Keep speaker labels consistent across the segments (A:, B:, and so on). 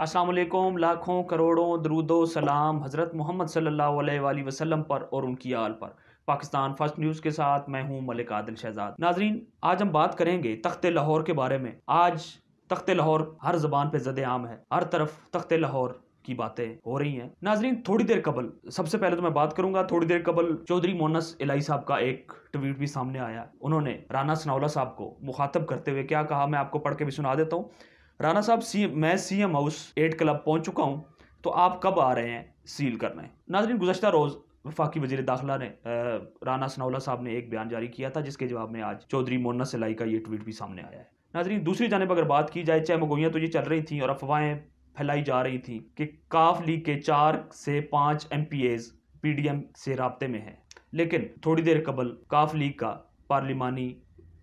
A: अस्सलाम वालेकुम। लाखों करोड़ों दरूदो सलाम हज़रत मोहम्मद सल्लल्लाहु अलैहि वसल्लम पर और उनकी आल पर। पाकिस्तान फर्स्ट न्यूज़ के साथ मैं हूं मलिक आदिल शहजाद। नाजरीन, आज हम बात करेंगे तख्ते लाहौर के बारे में। आज तख्ते लाहौर हर ज़बान पे ज़द आम है, हर तरफ तख्ते लाहौर की बातें हो रही हैं। नाजरीन, थोड़ी देर कबल, सबसे पहले तो मैं बात करूंगा, थोड़ी देर कबल चौधरी मोनस इलाही साहब का एक ट्वीट भी सामने आया। उन्होंने राना सनाउल्लाह साहब को मुखातब करते हुए क्या कहा, मैं आपको पढ़ के भी सुना देता हूँ। राना साहब, मैं सीएम हाउस 8 क्लब पहुंच चुका हूं, तो आप कब आ रहे हैं सील करने। नाजरीन, गुज़श्ता रोज़ वफाकी वज़ीर दाखिला ने राना सनाउल्लाह साहब ने एक बयान जारी किया था, जिसके जवाब में आज चौधरी मोनस इलाही का ये ट्वीट भी सामने आया है। नाजरीन, दूसरी जानिब अगर बात की जाए, चाहे मगोइयाँ तो ये चल रही थी और अफवाहें फैलाई जा रही थी कि काफ लीग के 4 से 5 MPAs PDM से राब्ते में हैं, लेकिन थोड़ी देर कबल काफ लीग का पार्लिमानी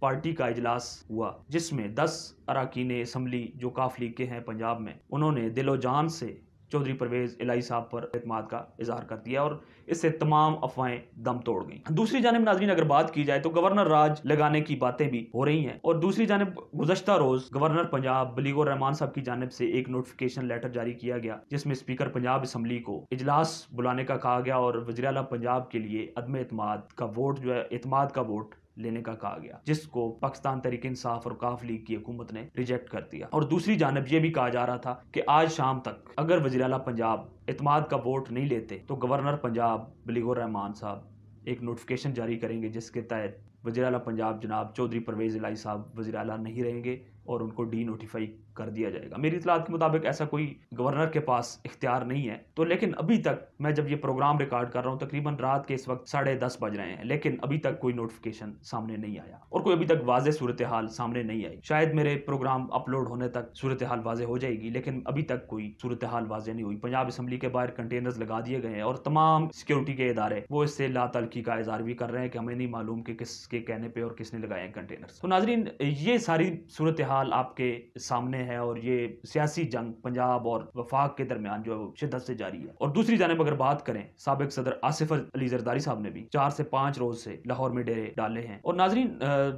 A: पार्टी का इजलास हुआ, जिसमें 10 अरकान असम्बली जो काफ लीग के हैं पंजाब में, उन्होंने दिलो जान से चौधरी परवेज इलाही साहब पर एतमाद का इजहार कर दिया और इससे तमाम अफवाहें दम तोड़ गई। दूसरी जानिब नाजरीन अगर बात की जाए तो गवर्नर राज लगाने की बातें भी हो रही हैं, और दूसरी जानिब गुज़श्ता रोज गवर्नर पंजाब बलीगुर रहमान साहब की जानिब से एक नोटिफिकेशन लेटर जारी किया गया, जिसमें स्पीकर पंजाब असम्बली को इजलास बुलाने का कहा गया और वज़ीर आला पंजाब के लिए अदम एतमाद का वोट जो है, एतमाद का वोट लेने का कहा गया, जिसको पाकिस्तान तहरीक इंसाफ और काफ लीग की हुकूमत ने रिजेक्ट कर दिया। और दूसरी जानब यह भी कहा जा रहा था कि आज शाम तक अगर वज़ीर आला पंजाब एतमाद का वोट नहीं लेते तो गवर्नर पंजाब बलीगुर रहमान साहब एक नोटिफिकेशन जारी करेंगे, जिसके तहत वज़ीर आला पंजाब जनाब चौधरी परवेज इलाही साहब वज़ीर आला नहीं रहेंगे और उनको डी नोटिफाई कर दिया जाएगा। मेरी इतलात के मुताबिक ऐसा कोई गवर्नर के पास इख्तियार नहीं है। तो लेकिन अभी तक मैं जब ये प्रोग्राम रिकॉर्ड कर रहा हूँ, तकरीबन रात के इस वक्त 10:30 बज रहे हैं, लेकिन अभी तक कोई नोटिफिकेशन सामने नहीं आया और कोई अभी तक वाज़ेह सूरत हाल सामने नहीं आई। शायद मेरे प्रोग्राम अपलोड होने तक सूरत हाल वाज़ेह हो जाएगी, लेकिन अभी तक कोई सूरत हाल वाज़ेह नहीं हुई। पंजाब असम्बली के बाहर कंटेनर्स लगा दिए गए हैं और तमाम सिक्योरिटी के इदारे वो इससे लातल्की का इज़हार भी कर रहे हैं कि हमें नहीं मालूम कि किसके कहने पे और किसने लगाए हैं कंटेनर्स। तो नाजरीन, ये सारी सूरत हाल आपके सामने है और ये सियासी जंग पंजाब और वफाक के दरमियान जो है शिद्दत से जारी है। और दूसरी जानिब अगर बात करें, साबिक सदर आसिफ अली जरदारी साहब ने भी 4 से 5 रोज से लाहौर में डेरे डाले हैं। और नाजरीन,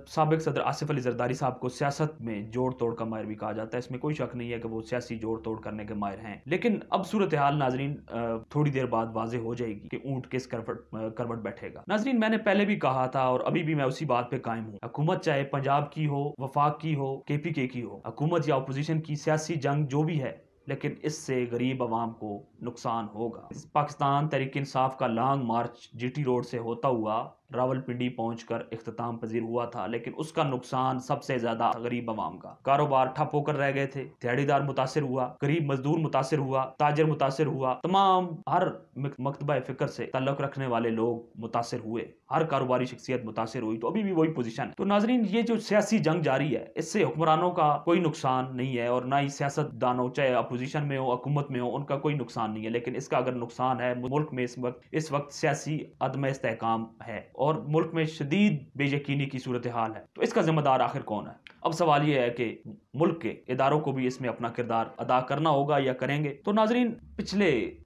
A: साबिक सदर आसिफ अली जरदारी साहब को सियासत में जोड़ तोड़ का माहिर भी कहा जाता है। इसमें कोई शक नहीं है कि वो सियासी जोड़ तोड़ करने के माहिर हैं, लेकिन अब सूरत हाल नाजरीन थोड़ी देर बाद वाज़ेह हो जाएगी कि ऊंट किस करवट बैठेगा। नाजरीन, मैंने पहले भी कहा था और अभी भी मैं उसी बात पे कायम हूँ, हुकूमत चाहे पंजाब की हो, वफाक की हो, KPK की हो, हुकूमत या अपोजिशन की सियासी जंग जो भी है, लेकिन इससे गरीब आवाम को नुकसान होगा। पाकिस्तान तहरीक इंसाफ का लॉन्ग मार्च GT रोड से होता हुआ रावलपिंडी पहुंचकर इख्तिताम पजीर हुआ था, लेकिन उसका नुकसान सबसे ज्यादा गरीब आवाम का। कारोबार ठप होकर रह गए थे, दिहाड़ीदार मुतासिर हुआ, गरीब मजदूर मुतासिर हुआ, ताजर मुतासिर हुआ, तमाम हर मकतबा फिक्र से ताल्लुक रखने वाले लोग मुतासिर हुए, हर कारोबारी शख्सियत मुतासिर हुई। तो अभी भी वही पोजीशन है। तो नाजरीन, ये जो सियासी जंग जारी है, इससे हुक्मरानों का कोई नुकसान नहीं है और ना ही सियासतदानों, चाहे अपोजिशन में हो, हुकूमत में हो, उनका कोई नुकसान नहीं है। लेकिन इसका अगर नुकसान है, मुल्क में इस वक्त सियासी अदम इस्तेहकाम है और मुल्क में शदीद बेयकीनी की सूरत हाल है, तो इसका जिम्मेदार आखिर कौन है। अब सवाल यह है कि मुल्क के इदारों को भी इसमें अपना किरदार अदा करना होगा या करेंगे। तो नाजरीन,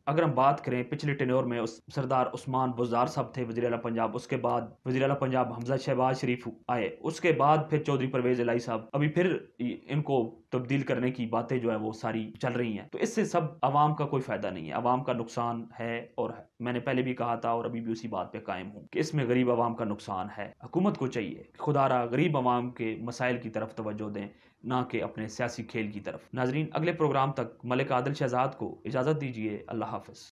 A: अगर हम बात करें पिछले टेन्योर में सरदार उस्मान बुज़दार साहब थे वज़ीर आला पंजाब, उसके बाद वज़ीर आला पंजाब हमजा शहबाज शरीफ आए, उसके बाद फिर चौधरी परवेज इलाही साहब, अभी फिर इनको तब्दील करने की बातें जो है वो सारी चल रही हैं। तो इससे सब आवाम का कोई फायदा नहीं है, आवाम का नुकसान है। और मैंने पहले भी कहा था और अभी भी उसी बात पे कायम हूँ कि इसमें गरीब आवाम का नुकसान है। हुकूमत को चाहिए खुदारा गरीब आवाम के मसाइल की तरफ तवज्जो दें, ना कि अपने सियासी खेल की तरफ। नाजरीन, अगले प्रोग्राम तक मलिक आदिल शहजाद को इजाज़त दीजिए। अल्लाह हाफ़िज़।